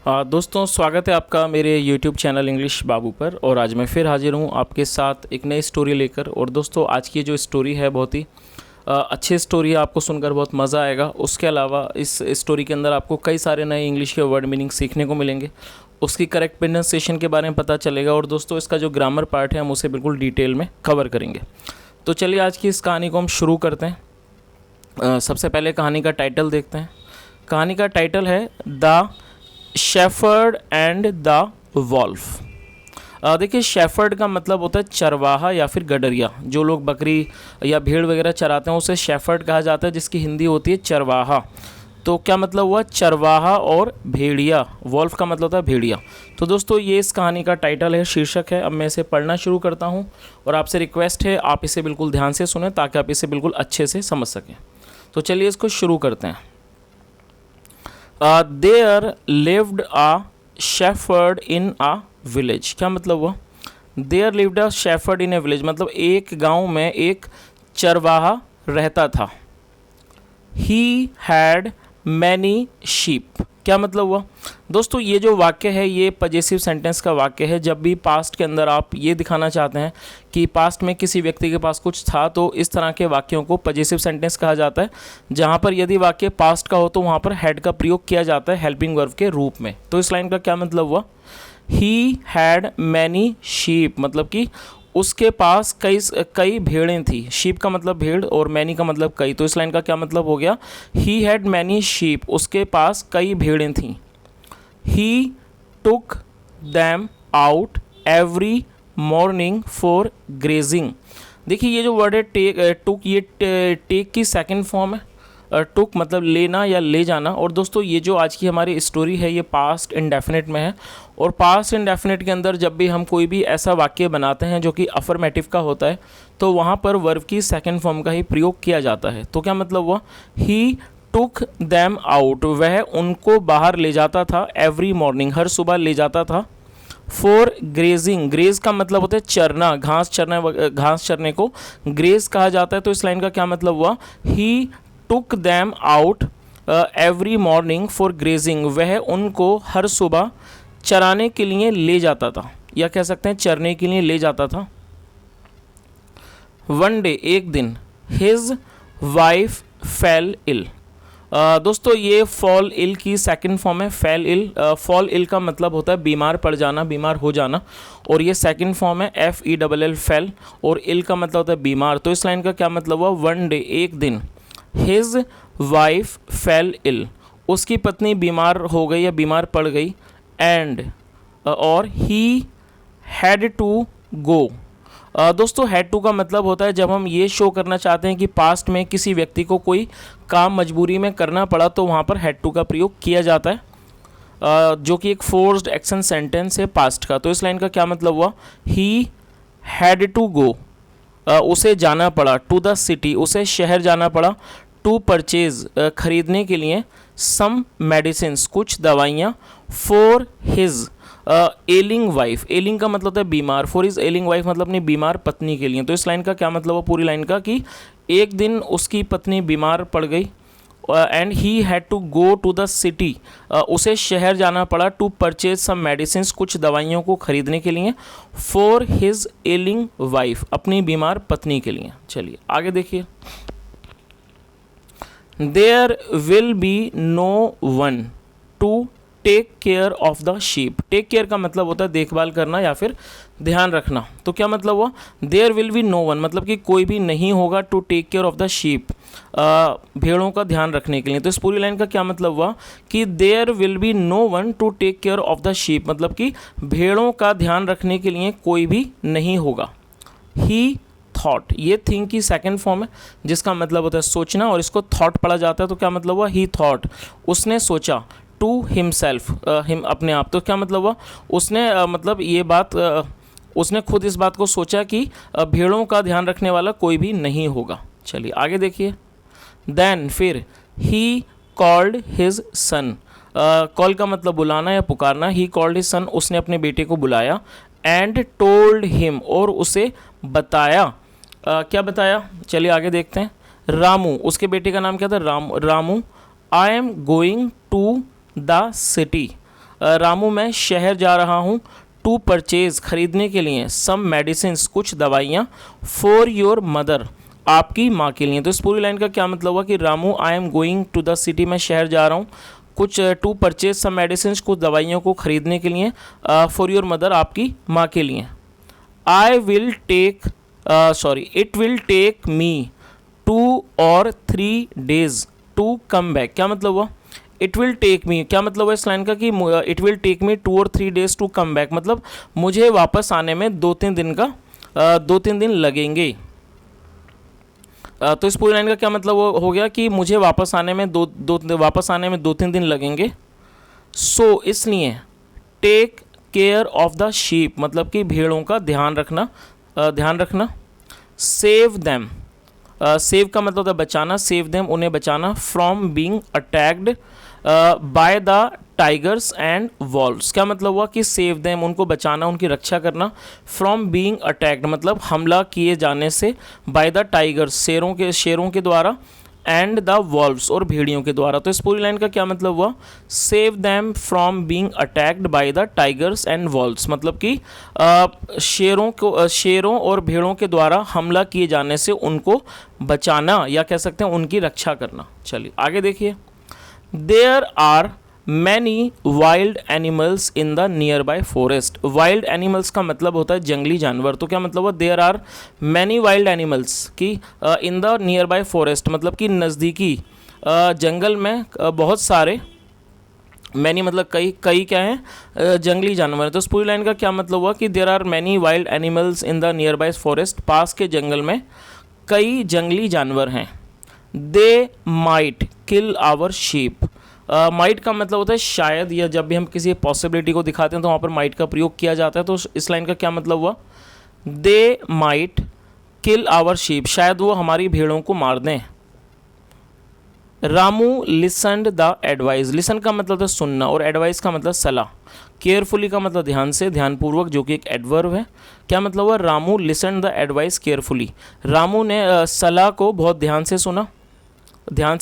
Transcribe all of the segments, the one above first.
दोस्तों स्वागत है आपका मेरे YouTube चैनल इंग्लिश बाबू पर। और आज मैं फिर हाजिर हूँ आपके साथ एक नई स्टोरी लेकर। और दोस्तों आज की जो स्टोरी है बहुत ही अच्छी स्टोरी है, आपको सुनकर बहुत मज़ा आएगा। उसके अलावा इस स्टोरी के अंदर आपको कई सारे नए इंग्लिश के वर्ड मीनिंग सीखने को मिलेंगे, उसकी करेक्ट प्रोनाउंसिएशन के बारे में पता चलेगा। और दोस्तों इसका जो ग्रामर पार्ट है हम उसे बिल्कुल डिटेल में कवर करेंगे। तो चलिए आज की इस कहानी को हम शुरू करते हैं। सबसे पहले कहानी का टाइटल देखते हैं। कहानी का टाइटल है the shepherd and the wolf. देखिए शेफर्ड का मतलब होता है चरवाहा या फिर गडरिया। जो लोग बकरी या भेड़ वगैरह चराते हैं उसे शेफर्ड कहा जाता है, जिसकी हिंदी होती है चरवाहा। तो क्या मतलब हुआ, चरवाहा और भेड़िया। वॉल्फ का मतलब होता है भेड़िया। तो दोस्तों ये इस कहानी का टाइटल है, शीर्षक है। अब मैं इसे पढ़ना शुरू करता हूँ और आपसे रिक्वेस्ट है आप इसे बिल्कुल ध्यान से सुनें ताकि आप इसे बिल्कुल अच्छे से समझ सकें। तो चलिए इसको शुरू करते हैं। There lived a shepherd in a village। क्या मतलब हुआ, There lived a shepherd in a village मतलब एक गांव में एक चरवाहा रहता था। He had many sheep। क्या मतलब हुआ दोस्तों, ये जो वाक्य है ये पजेसिव सेंटेंस का वाक्य है। जब भी पास्ट के अंदर आप ये दिखाना चाहते हैं कि पास्ट में किसी व्यक्ति के पास कुछ था तो इस तरह के वाक्यों को पजेसिव सेंटेंस कहा जाता है। जहाँ पर यदि वाक्य पास्ट का हो तो वहाँ पर हैड का प्रयोग किया जाता है हेल्पिंग वर्ब के रूप में। तो इस लाइन का क्या मतलब हुआ, ही हैड मैनी शीप मतलब कि उसके पास कई भेड़ें थी। शीप का मतलब भेड़ और मैनी का मतलब कई। तो इस लाइन का क्या मतलब हो गया, ही हैड मैनी शीप उसके पास कई भेड़ें थीं। He took them out every morning for grazing. देखिए ये जो वर्ड है टुक, ये टेक की सेकंड फॉर्म है। टुक मतलब लेना या ले जाना। और दोस्तों ये जो आज की हमारी स्टोरी है ये पास्ट इंडेफिनिट में है। और पास्ट इंडेफिनिट के अंदर जब भी हम कोई भी ऐसा वाक्य बनाते हैं जो कि अफर्मेटिव का होता है तो वहाँ पर वर्ब की सेकंड फॉर्म का ही प्रयोग किया जाता है। तो क्या मतलब हुआ, ही टुक दैम आउट वह उनको बाहर ले जाता था, एवरी मॉर्निंग हर सुबह ले जाता था, फॉर ग्रेजिंग। ग्रेज का मतलब होता है चरना, घास चरने को ग्रेज कहा जाता है। तो इस लाइन का क्या मतलब हुआ, he took them out every morning for grazing वह उनको हर सुबह चराने के लिए ले जाता था, या कह सकते हैं चरने के लिए ले जाता था। वन डे एक दिन, हिज वाइफ फेल इल। दोस्तों ये फॉल इल की सेकंड फॉर्म है, फेल इल। फॉल इल का मतलब होता है बीमार पड़ जाना, बीमार हो जाना। और ये सेकंड फॉर्म है FELL फेल, और इल का मतलब होता है बीमार। तो इस लाइन का क्या मतलब हुआ, वन डे एक दिन, हिज वाइफ फेल इल उसकी पत्नी बीमार हो गई या बीमार पड़ गई, एंड और ही हैड टू गो। दोस्तों हैड टू का मतलब होता है जब हम ये शो करना चाहते हैं कि पास्ट में किसी व्यक्ति को कोई काम मजबूरी में करना पड़ा तो वहाँ पर हैड टू का प्रयोग किया जाता है, जो कि एक फोर्स्ड एक्शन सेंटेंस है पास्ट का। तो इस लाइन का क्या मतलब हुआ, ही हैड टू गो उसे जाना पड़ा, टू द सिटी उसे शहर जाना पड़ा, टू परचेज खरीदने के लिए, सम मेडिसिन्स कुछ दवाइयाँ, फॉर हिज एलिंग वाइफ। एलिंग का मतलब होता है बीमार, फॉर हिज एलिंग वाइफ मतलब अपनी बीमार पत्नी के लिए। तो इस लाइन का क्या मतलब हुआ पूरी लाइन का, कि एक दिन उसकी पत्नी बीमार पड़ गई and he had to go to the city उसे शहर जाना पड़ा, टू परचेज सम मेडिसिन्स कुछ दवाइयों को खरीदने के लिए, फॉर हिज एलिंग वाइफ अपनी बीमार पत्नी के लिए। चलिए आगे देखिए। There will be no one to take care of the sheep। Take care का मतलब होता है देखभाल करना या फिर ध्यान रखना। तो क्या मतलब हुआ, There will be no one मतलब कि कोई भी नहीं होगा, to take care of the sheep भेड़ों का ध्यान रखने के लिए। तो इस पूरी लाइन का क्या मतलब हुआ कि There will be no one to take care of the sheep मतलब कि भेड़ों का ध्यान रखने के लिए कोई भी नहीं होगा। He थॉट, ये थिंक की सेकंड फॉर्म है जिसका मतलब होता है सोचना, और इसको थॉट पढ़ा जाता है। तो क्या मतलब हुआ, ही थॉट उसने सोचा, टू हिमसेल्फ हिम अपने आप। तो क्या मतलब हुआ, उसने मतलब ये बात उसने खुद इस बात को सोचा कि भेड़ों का ध्यान रखने वाला कोई भी नहीं होगा। चलिए आगे देखिए। देन फिर, he called his son. Call का मतलब बुलाना या पुकारना। ही कॉल्ड हिज सन उसने अपने बेटे को बुलाया, एंड टोल्ड हिम और उसे बताया। क्या बताया, चलिए आगे देखते हैं। रामू उसके बेटे का नाम क्या था, Ramu. I am going to the city. Ramu मैं शहर जा रहा हूँ, टू परचेज खरीदने के लिए, सम मेडिसिन्स कुछ दवाइयाँ, फॉर योर मदर आपकी माँ के लिए। तो इस पूरी लाइन का क्या मतलब हुआ कि Ramu I am going to the city, मैं शहर जा रहा हूँ, कुछ टू परचेज सम मेडिसिन्स कुछ दवाइयों को खरीदने के लिए, फॉर योर मदर आपकी माँ के लिए। I will take it will take me 2 or 3 days to come back. क्या मतलब हुआ इट विल टेक मी, क्या मतलब हुआ इस लाइन का कि it will take me 2 or 3 days to come back, मतलब मुझे वापस आने में 2-3 दिन लगेंगे। तो इस पूरी लाइन का क्या मतलब हो गया कि मुझे वापस आने में 2-3 दिन लगेंगे। सो इसलिए take care of the sheep, मतलब कि भेड़ों का ध्यान रखना। सेव देम, सेव का मतलब होता है बचाना, सेव देम उन्हें बचाना, from being attacked by the tigers and valves. क्या मतलब हुआ कि सेव देम उनको बचाना, उनकी रक्षा करना, फ्रॉम बीइंग अटैक्ड मतलब हमला किए जाने से, बाय द टाइगर्स शेरों के द्वारा, एंड द वॉल्व्स और भेड़ियों के द्वारा। तो इस पूरी लाइन का क्या मतलब हुआ, save them from being attacked by the tigers and valves, मतलब कि शेरों और भेड़ों के द्वारा हमला किए जाने से उनको बचाना, या कह सकते हैं उनकी रक्षा करना। चलिए आगे देखिए। There are many wild animals in the nearby forest. Wild animals का मतलब होता है जंगली जानवर। तो क्या मतलब हुआ there are many wild animals की in the nearby forest, मतलब कि नज़दीकी जंगल में बहुत सारे, मैनी मतलब कई क्या हैं जंगली जानवर। तो इस पूरी लाइन का क्या मतलब हुआ कि there are many wild animals in the nearby forest, पास के जंगल में कई जंगली जानवर हैं। They might kill our sheep. Might का मतलब होता है शायद, या जब भी हम किसी पॉसिबिलिटी को दिखाते हैं तो वहाँ पर माइट का प्रयोग किया जाता है। तो इस लाइन का क्या मतलब हुआ, they might kill our sheep, शायद वो हमारी भेड़ों को मार दें। Ramu listened the advice, listen का मतलब है सुनना और एडवाइस का मतलब सलाह। केयरफुली का मतलब ध्यान से, ध्यानपूर्वक, जो कि एक एडवर्ब है। क्या मतलब हुआ, Ramu listen the advice carefully, Ramu ने सलाह को बहुत ध्यान से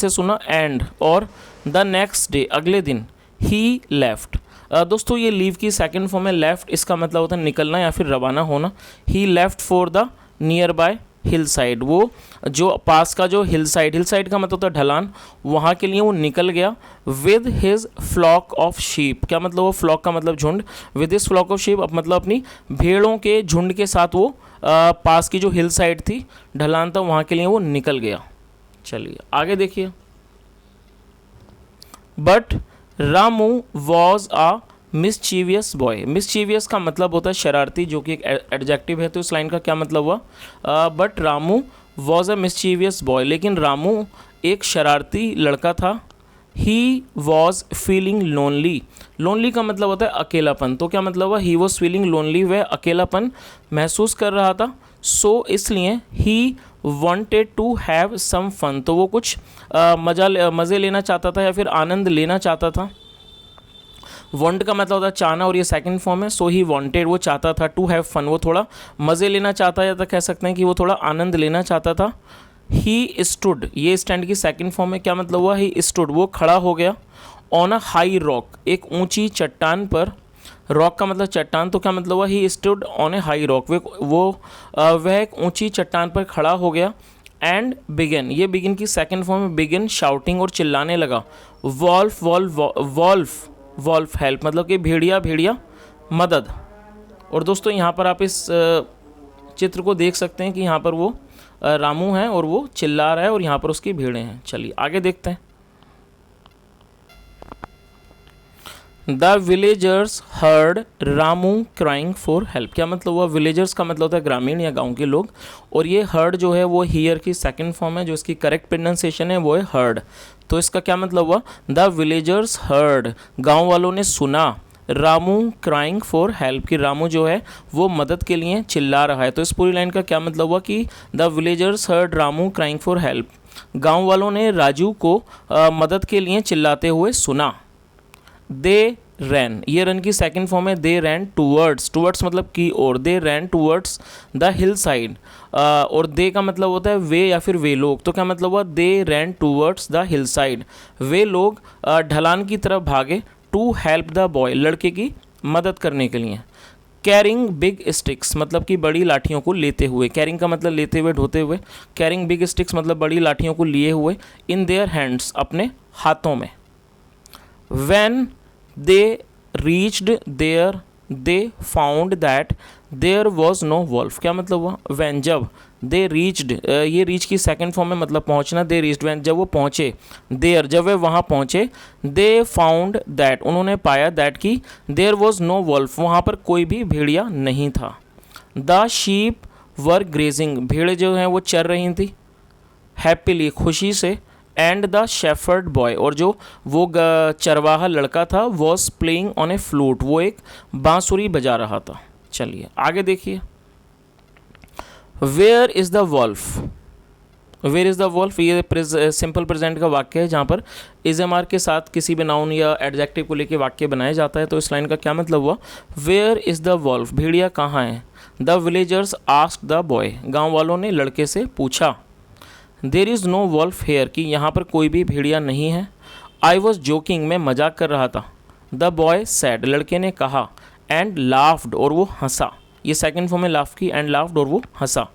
सुना, एंड और द नेक्स्ट डे अगले दिन, ही लेफ्ट। दोस्तों ये लीव की सेकंड फॉर्म है लेफ्ट, इसका मतलब होता है निकलना या फिर रवाना होना। He left for the nearby hillside, वो जो पास का जो हिल साइड का मतलब होता है ढलान, वहाँ के लिए वो निकल गया। With his flock of sheep, क्या मतलब वो फ्लॉक का मतलब झुंड, with his flock of sheep मतलब अपनी भेड़ों के झुंड के साथ वो पास की जो हिल साइड थी, ढलान था, वहाँ के लिए वो निकल गया। चलिए आगे देखिए। But Ramu was a mischievous boy, mischievous का मतलब होता है शरारती, जो कि एक एडजेक्टिव है। तो इस लाइन का क्या मतलब हुआ, but Ramu was a mischievous boy, लेकिन रामू एक शरारती लड़का था। He was feeling lonely, lonely का मतलब होता है अकेलापन। तो क्या मतलब हुआ, ही वॉज फीलिंग लोनली, वह अकेलापन महसूस कर रहा था। सो इसलिए ही wanted to have some fun, तो वो कुछ मज़े लेना चाहता था या फिर आनंद लेना चाहता था। want का मतलब होता है चाहना और ये सेकंड फॉर्म है। सो ही wanted वो चाहता था, to have fun वो थोड़ा मज़े लेना चाहता है, या तो कह सकते हैं कि वो थोड़ा आनंद लेना चाहता था। ही stood, ये स्टैंड की सेकंड फॉर्म है। क्या मतलब हुआ, ही stood वो खड़ा हो गया। ऑन अ हाई रॉक, एक ऊंची चट्टान पर, रॉक का मतलब चट्टान। तो क्या मतलब हुआ, he stood on A high rock, वह एक ऊंची चट्टान पर खड़ा हो गया। एंड बिगिन, ये बिगिन की सेकंड फॉर्म में, बिगिन शाउटिंग और चिल्लाने लगा। वॉल्फ हेल्प, मतलब कि भेड़िया मदद। और दोस्तों यहाँ पर आप इस चित्र को देख सकते हैं कि यहाँ पर वो रामू है और वो चिल्ला रहा है और यहाँ पर उसकी भेड़ें हैं। चलिए आगे देखते हैं। The villagers heard Ramu crying for help, क्या मतलब हुआ, विलेजर्स का मतलब होता है ग्रामीण या गांव के लोग, और ये हर्ड जो है वो हियर की सेकंड फॉर्म है, जो इसकी करेक्ट प्रोनाउंसिएशन है वो है हर्ड। तो इसका क्या मतलब हुआ, द विलेजर्स हर्ड, गांव वालों ने सुना, रामू क्राइंग फॉर हेल्प, कि रामू जो है वो मदद के लिए चिल्ला रहा है। तो इस पूरी लाइन का क्या मतलब हुआ कि the villagers heard Ramu crying for help, गाँव वालों ने राजू को मदद के लिए चिल्लाते हुए सुना। दे रैन, ये रन की सेकंड फॉर्म है। दे रैन टूवर्ड्स मतलब की ओर, they ran towards the hillside, और दे का मतलब होता है वे या फिर वे लोग। तो क्या मतलब हुआ, they ran towards the hillside, वे लोग ढलान की तरफ भागे। टू हेल्प द बॉय, लड़के की मदद करने के लिए। कैरिंग बिग स्टिक्स मतलब कि बड़ी लाठियों को लेते हुए, कैरिंग का मतलब लेते हुए ढोते हुए, कैरिंग बिग स्टिक्स मतलब बड़ी लाठियों को लिए हुए, इन देयर हैंड्स अपने हाथों में। When they reached there they found that there was no wolf, क्या मतलब हुआ, वैन जब, दे रीच्ड, ये रीच की सेकंड फॉर्म में मतलब पहुंचना, दे रीच्ड वैन जब वो पहुंचे, देयर जब वे वहाँ पहुंचे, दे फाउंड दैट उन्होंने पाया, दैट की देयर वॉज नो वॉल्फ वहाँ पर कोई भी भेड़िया नहीं था। द शीप वर ग्रेजिंग, भेड़ें जो हैं वो चर रही थी, हैप्पीली खुशी से, एंड द शेफर्ड बॉय और जो वो चरवाहा लड़का था, was playing on a flute, वो एक बांसुरी बजा रहा था। चलिए आगे देखिए। Where is the wolf, where is the wolf, ये सिंपल प्रेजेंट का वाक्य है जहाँ पर इज एम आर के साथ किसी भी नाउन या एडजेक्टिव को लेके वाक्य बनाया जाता है। तो इस लाइन का क्या मतलब हुआ, वेयर इज़ द वॉल्फ, भेड़िया कहाँ है। The villagers asked the boy, गाँव वालों ने लड़के से पूछा। There is no wolf here, कि यहाँ पर कोई भी भेड़िया नहीं है। आई वॉज जोकिंग, मैं मजाक कर रहा था। द बॉय सैड, लड़के ने कहा। एंड लाफ्ड, और वो हंसा, ये सेकंड फॉर्म में लाफ की, एंड लाफ्ड और वो हंसा।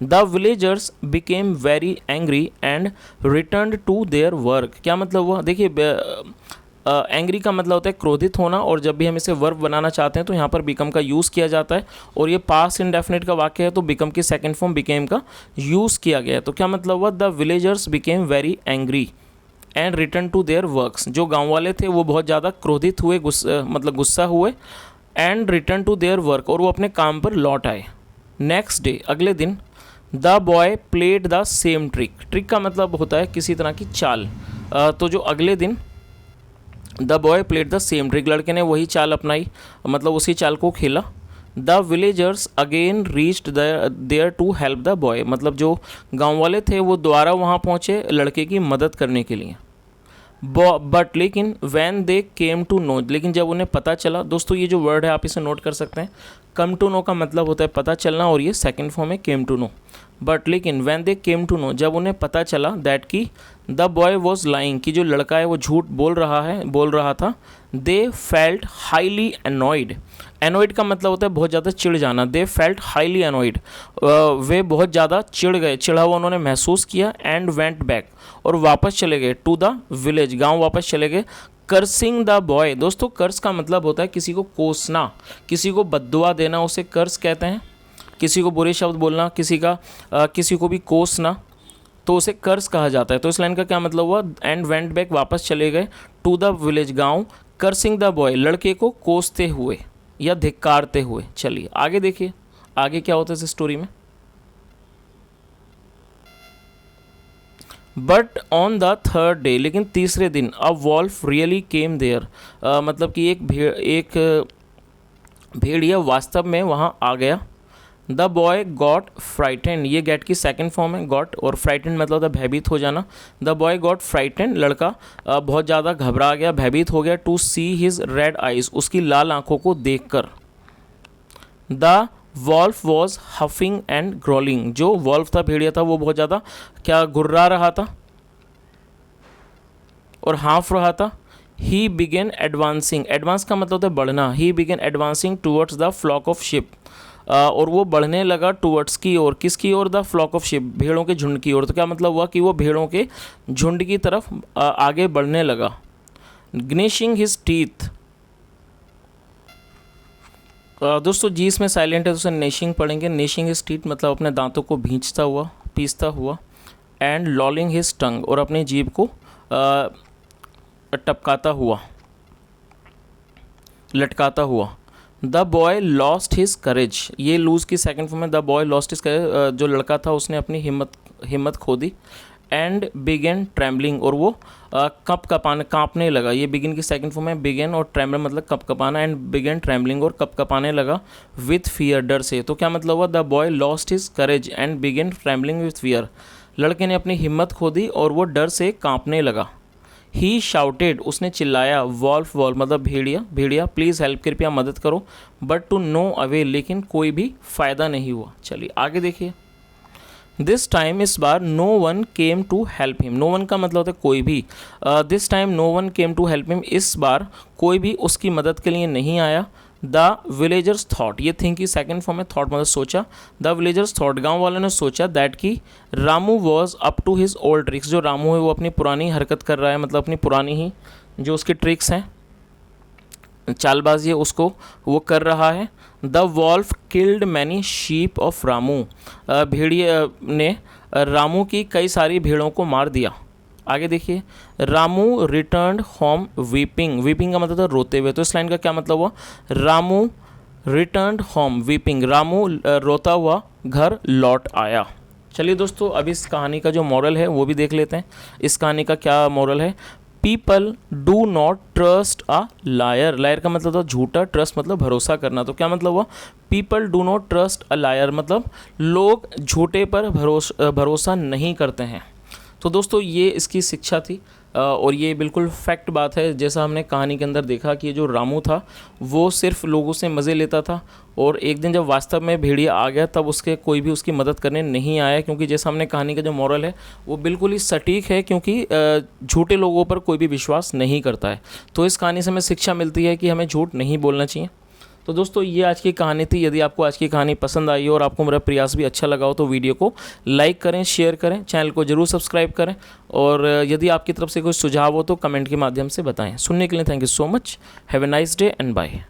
The villagers became very angry and return to their work, क्या मतलब हुआ, देखिए एंग्री का मतलब होता है क्रोधित होना, और जब भी हम इसे वर्ब बनाना चाहते हैं तो यहाँ पर बिकम का यूज़ किया जाता है, और ये पास्ट इंडेफिनिट का वाक्य है तो बिकम की सेकंड फॉर्म बिकेम का यूज़ किया गया है। तो क्या मतलब हुआ, the villagers became very angry and return to their works, जो गाँव वाले थे वो बहुत ज़्यादा क्रोधित हुए, मतलब गुस्सा हुए, and return to their work, और वो अपने काम पर लौट आए। नेक्स्ट डे, अगले दिन, the boy played the same trick, trick का मतलब होता है किसी तरह की चाल, तो जो अगले दिन the boy played the same trick, लड़के ने वही चाल अपनाई, मतलब उसी चाल को खेला। The villagers again reached there to help the boy, मतलब जो गांव वाले थे वो दोबारा वहाँ पहुँचे लड़के की मदद करने के लिए। बट लेकिन when they came to know, लेकिन जब उन्हें पता चला, दोस्तों ये जो वर्ड है आप इसे नोट कर सकते हैं, कम टू नो का मतलब होता है पता चलना, और ये सेकंड फॉर्म है केम टू नो। बट लेकिन when they came to know, जब उन्हें पता चला, दैट की द बॉय वॉज लाइंग, कि जो लड़का है वो झूठ बोल रहा था। They felt highly annoyed, annoyed का मतलब होता है बहुत ज़्यादा चिढ़ जाना। दे फेल्ट हाईली एनॉयड, वे बहुत ज़्यादा चिढ़ गए, चिढ़ा हुआ उन्होंने महसूस किया। एंड वेंट बैक, और वापस चले गए, टू द विलेज, गाँव वापस चले गए। कर्सिंग द बॉय, दोस्तों कर्स का मतलब होता है किसी को कोसना, किसी को बद्दुआ देना, उसे कर्स कहते हैं। किसी को बुरे शब्द बोलना, किसी को भी कोसना, तो उसे कर्स कहा जाता है। तो इस लाइन का क्या मतलब हुआ, एंड वेंट बैक, वापस चले गए, टू द विलेज, गाँव, कर्सिंग द बॉय, लड़के को कोसते हुए या धिक्कारते हुए। चलिए आगे देखिए, आगे क्या होता है इस स्टोरी में। But on the third day, लेकिन तीसरे दिन, अ वॉल्फ रियली केम देयर, मतलब कि एक भेड़िया वास्तव में वहाँ आ गया। द बॉय गॉट फ्राइटेंड, ये गेट की सेकंड फॉर्म है गॉट, और फ्राइटेंड मतलब होता है भयभीत हो जाना। द बॉय गॉट फ्राइटेंड, लड़का बहुत ज़्यादा घबरा गया, भयभीत हो गया। To see his red eyes, उसकी लाल आंखों को देखकर। The wolf was huffing and growling, जो वॉल्फ था भेड़िया था वो बहुत ज़्यादा क्या गुर्रा रहा था और हाँफ रहा था। ही बिगेन एडवांसिंग, एडवांस का मतलब होता है बढ़ना। He began advancing towards the flock of sheep, और वो बढ़ने लगा टूवर्ड्स की ओर, किसकी ओर, द फ्लॉक ऑफ शिप, भेड़ों के झुंड की ओर। तो क्या मतलब हुआ कि वो भेड़ों के झुंड की तरफ आगे बढ़ने लगा। ग्निशिंग हिज टीथ, दोस्तों जी इसमें साइलेंट है तो उसे नेशिंग पढ़ेंगे। नेशिंग हिज टीथ मतलब अपने दांतों को भींचता हुआ, पीसता हुआ। एंड लॉलिंग हिज टंग, और अपनी जीभ को टपकाता हुआ, लटकाता हुआ। द बॉय लॉस्ट हिज करेज, ये लूज की सेकंड फॉर्म में, द बॉय लॉस्ट हिज करेज, जो लड़का था उसने अपनी हिम्मत खो दी। एंड बिगेन ट्रैम्बलिंग, और वो कांपने लगा। ये बिगिन की सेकंड फॉर्म में, बिगेन और ट्रैम्बल मतलब कपकपाना। एंड बिगेन ट्रैम्बलिंग, और कपकपाने लगा। विथ फियर, डर से। तो क्या मतलब हुआ, the boy lost his courage and began trembling with fear, लड़के ने अपनी हिम्मत खो दी और वो डर से कांपने लगा। ही शाउटेड, उसने चिल्लाया। वॉल्फ मतलब भेड़िया प्लीज़ हेल्प, कृपया मदद करो। बट टू नो अवेल, लेकिन कोई भी फ़ायदा नहीं हुआ। चलिए आगे देखिए। दिस टाइम, इस बार, no one came to help him. No one का मतलब होता है कोई भी। This time no one came to help him, इस बार कोई भी उसकी मदद के लिए नहीं आया। द विलेजर्स थॉट, ये थिंक की सेकेंड फॉर्म है, थॉट मतलब सोचा। द विलेजर्स थॉट, गांव वालों ने सोचा, दैट कि Ramu was up to his old tricks, जो रामू है वो अपनी पुरानी हरकत कर रहा है, मतलब अपनी पुरानी ही जो उसकी ट्रिक्स हैं, चालबाजी है, उसको वो कर रहा है। The wolf killed many sheep of Ramu, भेड़िए ने रामू की कई सारी भेड़ों को मार दिया। आगे देखिए, Ramu returned home weeping, weeping का मतलब था रोते हुए, तो इस लाइन का क्या मतलब हुआ, Ramu returned home weeping, Ramu रोता हुआ घर लौट आया। चलिए दोस्तों, अब इस कहानी का जो मॉरल है वो भी देख लेते हैं। इस कहानी का क्या मॉरल है, people do not trust a liar, liar का मतलब था झूठा, ट्रस्ट मतलब भरोसा करना, तो क्या मतलब हुआ, people do not trust a lawyer मतलब लोग झूठे पर भरोसा नहीं करते हैं। तो दोस्तों ये इसकी शिक्षा थी, और ये बिल्कुल फैक्ट बात है, जैसा हमने कहानी के अंदर देखा कि जो रामू था वो सिर्फ लोगों से मज़े लेता था, और एक दिन जब वास्तव में भेड़िया आ गया तब उसके कोई भी उसकी मदद करने नहीं आया, क्योंकि जैसा हमने कहानी का जो मॉरल है वो बिल्कुल ही सटीक है, क्योंकि झूठे लोगों पर कोई भी विश्वास नहीं करता है। तो इस कहानी से हमें शिक्षा मिलती है कि हमें झूठ नहीं बोलना चाहिए। तो दोस्तों ये आज की कहानी थी। यदि आपको आज की कहानी पसंद आई हो और आपको मेरा प्रयास भी अच्छा लगा हो तो वीडियो को लाइक करें, शेयर करें, चैनल को जरूर सब्सक्राइब करें, और यदि आपकी तरफ से कोई सुझाव हो तो कमेंट के माध्यम से बताएं। सुनने के लिए thank you so much. Have a nice day and bye.